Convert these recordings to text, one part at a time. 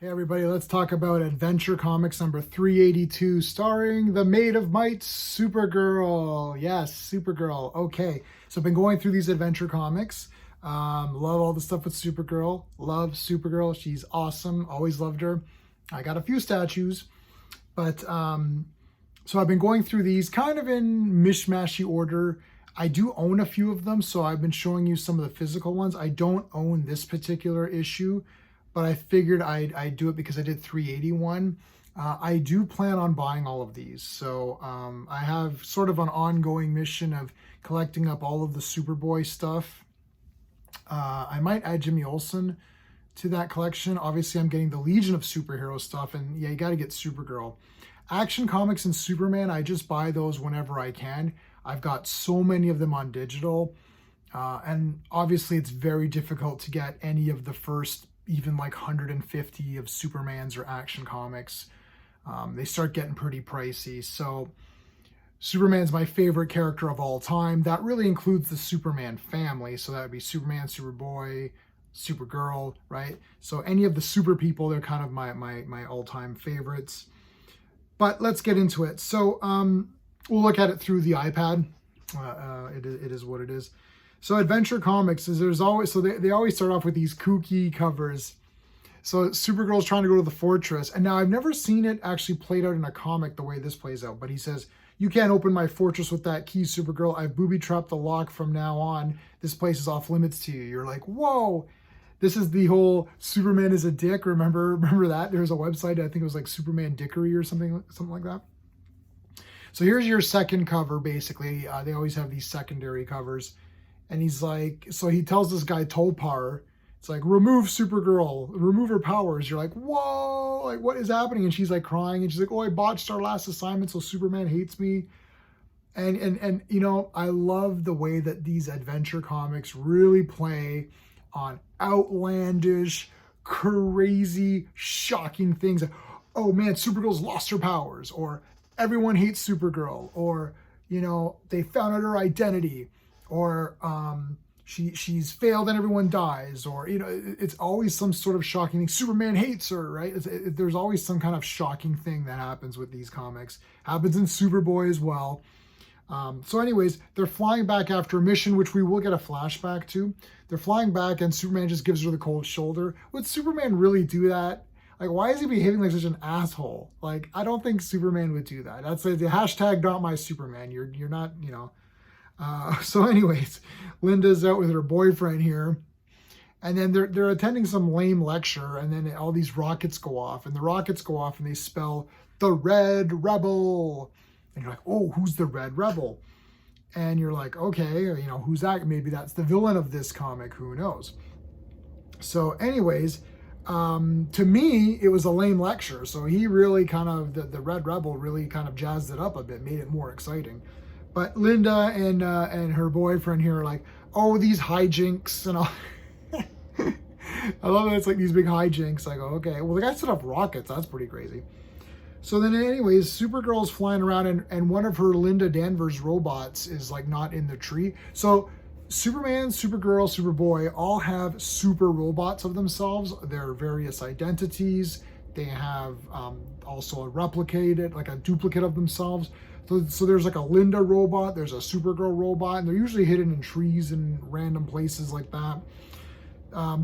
Hey everybody, let's talk about Adventure Comics number 382, starring the Maid of Might, Supergirl. Yes, Supergirl. Okay, so I've been going through these Adventure Comics. Love all the stuff with Supergirl. Love Supergirl. She's awesome. Always loved her. I got a few statues, but so I've been going through these kind of in mishmashy order. I do own a few of them, so I've been showing you some of the physical ones. I don't own this particular issue, but I figured I'd do it because I did 381. I do plan on buying all of these. So I have sort of an ongoing mission of collecting up all of the Superboy stuff. I might add Jimmy Olsen to that collection. Obviously, I'm getting the Legion of Superhero stuff, and yeah, you got to get Supergirl. Action Comics and Superman, I just buy those whenever I can. I've got so many of them on digital. And obviously, it's very difficult to get any of the first even like 150 of Superman's or Action Comics. They start getting pretty pricey. So Superman's my favorite character of all time. That really includes the Superman family. So that would be Superman, Superboy, Supergirl, right? So any of the super people, they're kind of my all-time favorites. But let's get into it. So we'll look at it through the iPad. It is what it is. So Adventure Comics is there's always, so they always start off with these kooky covers. So Supergirl's trying to go to the fortress. And now I've never seen it actually played out in a comic the way this plays out. But he says, "You can't open my fortress with that key, Supergirl. I've booby-trapped the lock from now on. This place is off limits to you." You're like, whoa. This is the whole Superman is a dick. Remember that? There was a website, I think it was like Superman Dickery or something like that. So here's your second cover, basically. They always have these secondary covers. And he's like, so he tells this guy Topar, it's like, remove Supergirl, remove her powers. You're like, whoa, like what is happening? And she's like crying, and she's like, oh, I botched our last assignment, so Superman hates me. And you know, I love the way that these Adventure Comics really play on outlandish, crazy, shocking things. Oh man, Supergirl's lost her powers, or everyone hates Supergirl, or you know, they found out her identity, or she's failed and everyone dies, or you know, it's always some sort of shocking thing. Superman hates her, right? There's always some kind of shocking thing that happens with these comics. Happens in Superboy as well. So anyways, they're flying back after a mission, which we will get a flashback to. They're flying back and Superman just gives her the cold shoulder. Would Superman really do that? Like, why is he behaving like such an asshole? Like, I don't think Superman would do that. That's like the hashtag not my Superman. You're not, you know. So anyways, Linda's out with her boyfriend here. And then they're attending some lame lecture, and then all these rockets go off. And the rockets go off and they spell the Red Rebel. And you're like, oh, who's the Red Rebel? And you're like, okay, you know, who's that? Maybe that's the villain of this comic. Who knows? So anyways, to me, it was a lame lecture. So he really kind of, the Red Rebel really kind of jazzed it up a bit, made it more exciting. But Linda and her boyfriend here are like, oh, these hijinks and all. I love that it's like these big hijinks. I go, okay, well, the guy set up rockets. That's pretty crazy. So then anyways, Supergirl's flying around and one of her Linda Danvers robots is like not in the tree. So Superman, Supergirl, Superboy all have super robots of themselves. Their various identities. They have also a replicated, like a duplicate of themselves. So there's like a Linda robot, there's a Supergirl robot, and they're usually hidden in trees and random places like that.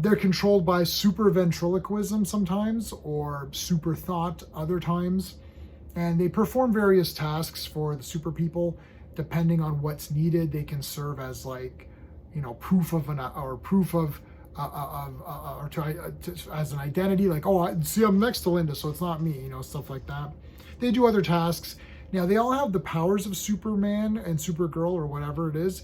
They're controlled by super ventriloquism sometimes, or super thought other times. And they perform various tasks for the super people. Depending on what's needed, they can serve as like, you know, proof of as an identity. Like, oh, I see I'm next to Linda, so it's not me, you know, stuff like that. They do other tasks. Now, they all have the powers of Superman and Supergirl or whatever it is,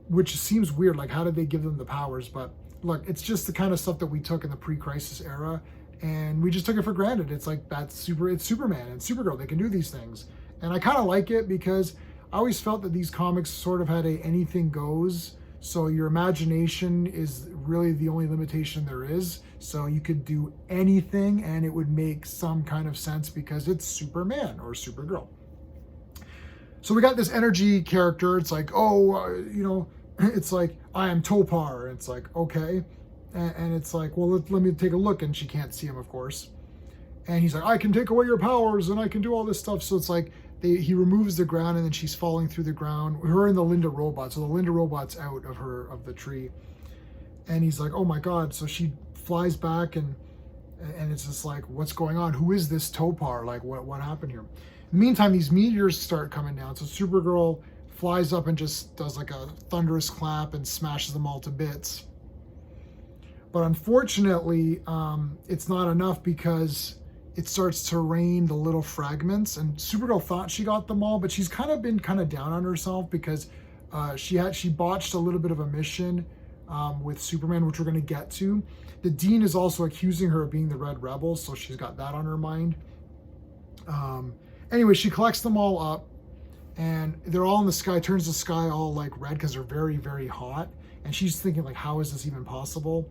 which seems weird. Like, how did they give them the powers? But look, it's just the kind of stuff that we took in the pre-crisis era, and we just took it for granted. It's like, it's Superman and Supergirl. They can do these things. And I kind of like it because I always felt that these comics sort of had a anything goes. So your imagination is really the only limitation there is. So you could do anything and it would make some kind of sense because it's Superman or Supergirl. So we got this energy character. It's like, oh, you know, it's like, I am Topar. It's like, okay. And it's like, well, let me take a look. And she can't see him, of course. And he's like, I can take away your powers and I can do all this stuff. So it's like he removes the ground and then she's falling through the ground. Her and the Linda robot. So the Linda robot's out of the tree. And he's like, oh my God. So she flies back and it's just like, what's going on? Who is this Topar? Like, what happened here? In the meantime, these meteors start coming down. So Supergirl flies up and just does like a thunderous clap and smashes them all to bits. But unfortunately, it's not enough because it starts to rain the little fragments. And Supergirl thought she got them all, but she's been down on herself because she botched a little bit of a mission with Superman, which we're going to get to. The Dean is also accusing her of being the Red Rebel, so she's got that on her mind. Anyway, she collects them all up, and they're all in the sky, turns the sky all like red because they're very, very hot. And she's thinking like, how is this even possible?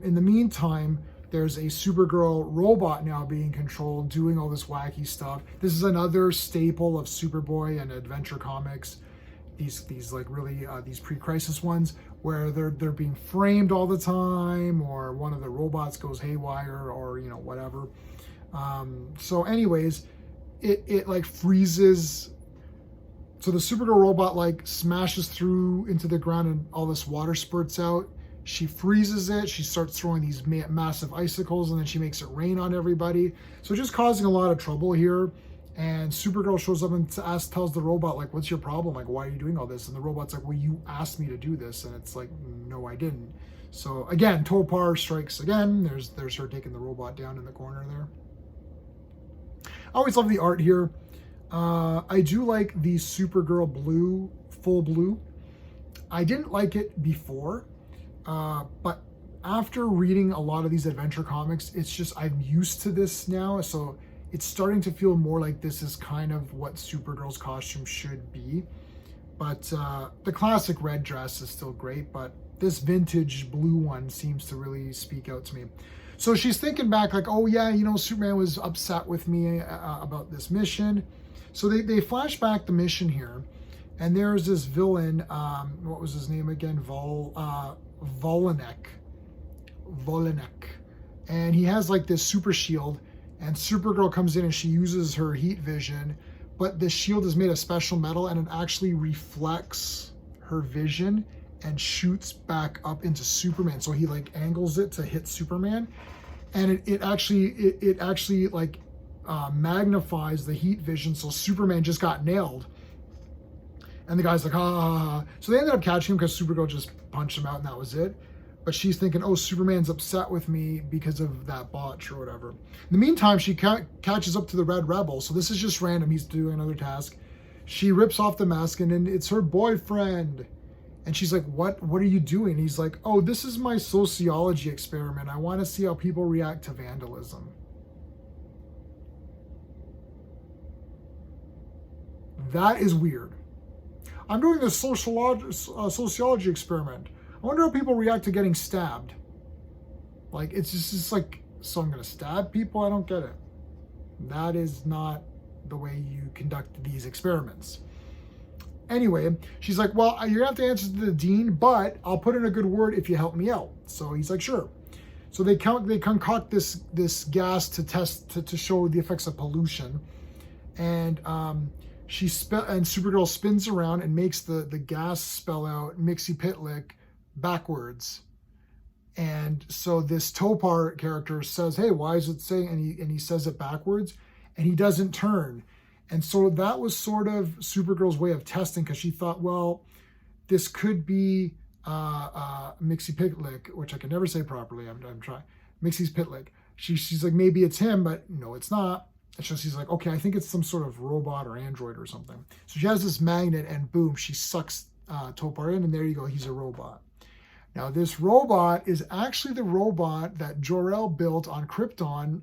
In the meantime, there's a Supergirl robot now being controlled, doing all this wacky stuff. This is another staple of Superboy and Adventure Comics. These like really these pre-crisis ones where they're being framed all the time, or one of the robots goes haywire, or whatever. So anyways, it like freezes. So the Supergirl robot like smashes through into the ground and all this water spurts out. She freezes it. She starts throwing these massive icicles, and then she makes it rain on everybody. So just causing a lot of trouble here. And Supergirl shows up and tells the robot, like, what's your problem? Like, why are you doing all this? And the robot's like, well, you asked me to do this. And it's like, no, I didn't. So again, Topar strikes again. There's her taking the robot down in the corner there. I always love the art here. I do like the Supergirl blue, full blue. I didn't like it before, but after reading a lot of these adventure comics, it's just, I'm used to this now. So it's starting to feel more like this is kind of what Supergirl's costume should be. But the classic red dress is still great, but this vintage blue one seems to really speak out to me. So she's thinking back like, oh yeah, Superman was upset with me about this mission. So they flash back the mission here, and there's this villain, what was his name again? Volinek. And he has like this super shield, and Supergirl comes in and she uses her heat vision, but the shield is made of special metal and it actually reflects her vision and shoots back up into Superman. So he like angles it to hit Superman, and it actually like magnifies the heat vision. So Superman just got nailed. And the guy's like, ah. So they ended up catching him because Supergirl just punched him out and that was it. But she's thinking, oh, Superman's upset with me because of that botch or whatever. In the meantime, she catches up to the Red Rebel. So this is just random. He's doing another task. She rips off the mask and then it's her boyfriend. And she's like, what are you doing? He's like, oh, this is my sociology experiment. I want to see how people react to vandalism. That is weird. I'm doing this sociology experiment. I wonder how people react to getting stabbed. Like, it's just like, so I'm going to stab people? I don't get it. That is not the way you conduct these experiments. Anyway, she's like, well, you're going to have to answer to the Dean, but I'll put in a good word if you help me out. So he's like, sure. So they concoct this gas to test, to show the effects of pollution. And Supergirl spins around and makes the gas spell out Mixie Pitlick backwards. And so this Topar character says, hey, why is it saying, and he says it backwards, and he doesn't turn. And so that was sort of Supergirl's way of testing, because she thought, well, this could be Mixie Pitlick, which I can never say properly. I'm trying. Mixie's Pitlick. She's like, maybe it's him, but no, it's not. And so she's like, okay, I think it's some sort of robot or android or something. So she has this magnet, and boom, she sucks Topar in, and there you go, he's a robot. Now, this robot is actually the robot that Jor-El built on Krypton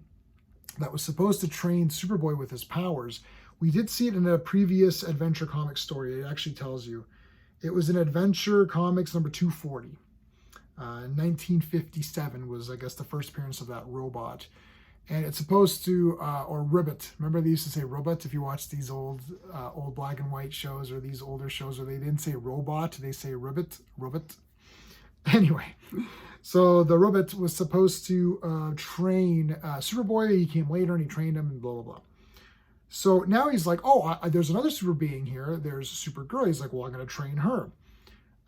that was supposed to train Superboy with his powers. We did see it in a previous Adventure Comics story. It actually tells you. It was in Adventure Comics number 240. 1957 was, I guess, the first appearance of that robot. And it's supposed to, or ribbit. Remember they used to say robot if you watch these old black and white shows or these older shows where they didn't say robot, they say ribbit. Anyway, so the robot was supposed to train Superboy. He came later and he trained him and blah, blah, blah. So now he's like, oh, there's another super being here. There's Supergirl. He's like, well, I'm going to train her.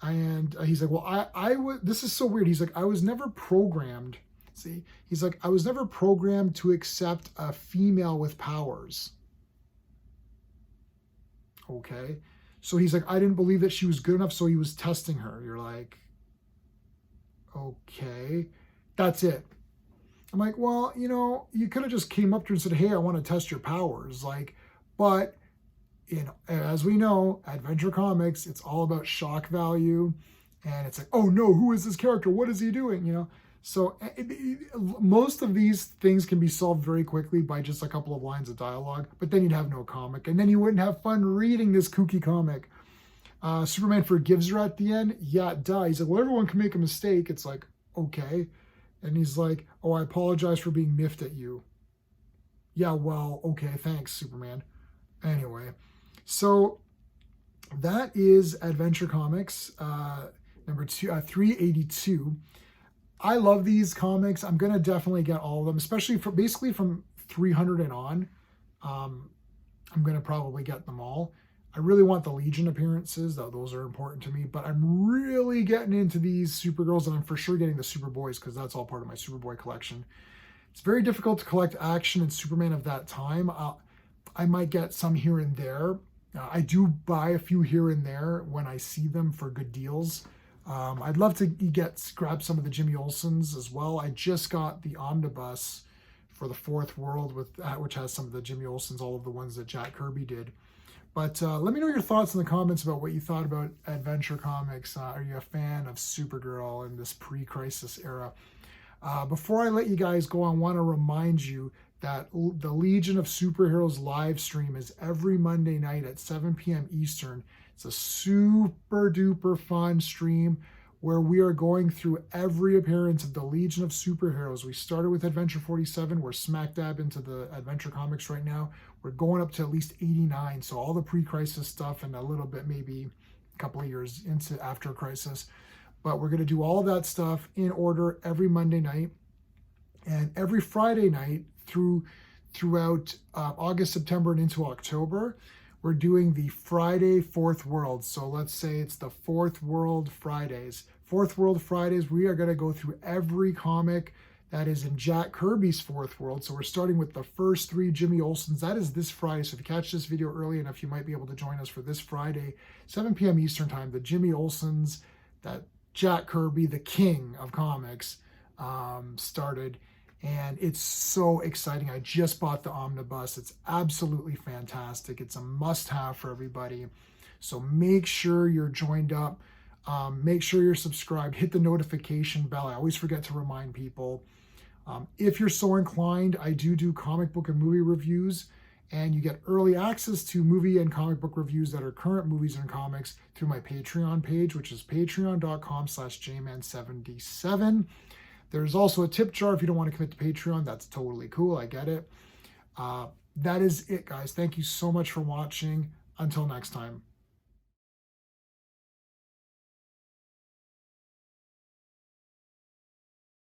And he's like, well, this is so weird. He's like, I was never programmed. See, he's like, I was never programmed to accept a female with powers. Okay. So he's like, I didn't believe that she was good enough. So he was testing her. You're like, okay, that's it. I'm like, well, you could have just came up to her and said, hey, I want to test your powers. Like, but as we know, Adventure Comics, it's all about shock value. And it's like, oh no, who is this character? What is he doing? So most of these things can be solved very quickly by just a couple of lines of dialogue, but then you'd have no comic. And then you wouldn't have fun reading this kooky comic. Superman forgives her at the end. Yeah, duh. He's like, well, everyone can make a mistake. It's like, okay. And he's like, oh, I apologize for being miffed at you. Yeah, well, okay, thanks, Superman. Anyway, so that is Adventure Comics, number 382. I love these comics. I'm going to definitely get all of them, especially basically from 300 and on. I'm going to probably get them all. I really want the Legion appearances, though those are important to me, but I'm really getting into these Supergirls, and I'm for sure getting the Superboys because that's all part of my Superboy collection. It's very difficult to collect Action and Superman of that time. I might get some here and there. I do buy a few here and there when I see them for good deals. I'd love to grab some of the Jimmy Olsens as well. I just got the omnibus for the Fourth World, which has some of the Jimmy Olsens, all of the ones that Jack Kirby did. But let me know your thoughts in the comments about what you thought about Adventure Comics. Are you a fan of Supergirl in this pre-crisis era? Before I let you guys go, I want to remind you that the Legion of Superheroes live stream is every Monday night at 7 p.m. Eastern. It's a super duper fun stream where we are going through every appearance of the Legion of Superheroes. We started with Adventure 47. We're smack dab into the Adventure Comics right now. We're going up to at least 89. So all the pre-crisis stuff and a little bit, maybe a couple of years into after crisis. But we're going to do all that stuff in order every Monday night. And every Friday night throughout August, September, and into October, we're doing the Friday Fourth World. So let's say it's the Fourth World Fridays. Fourth World Fridays, we are going to go through every comic that is in Jack Kirby's Fourth World. So we're starting with the first 3 Jimmy Olsens. That is this Friday. So if you catch this video early enough, you might be able to join us for this Friday, 7 p.m. Eastern time. The Jimmy Olsens that Jack Kirby, the king of comics, started. And it's so exciting. I just bought the omnibus. It's absolutely fantastic. It's a must-have for everybody. So make sure you're joined up. Make sure you're subscribed. Hit the notification bell. I always forget to remind people. If you're so inclined, I do comic book and movie reviews. And you get early access to movie and comic book reviews that are current movies and comics through my Patreon page, which is patreon.com/jman77. There's also a tip jar if you don't want to commit to Patreon. That's totally cool. I get it. That is it, guys. Thank you so much for watching. Until next time.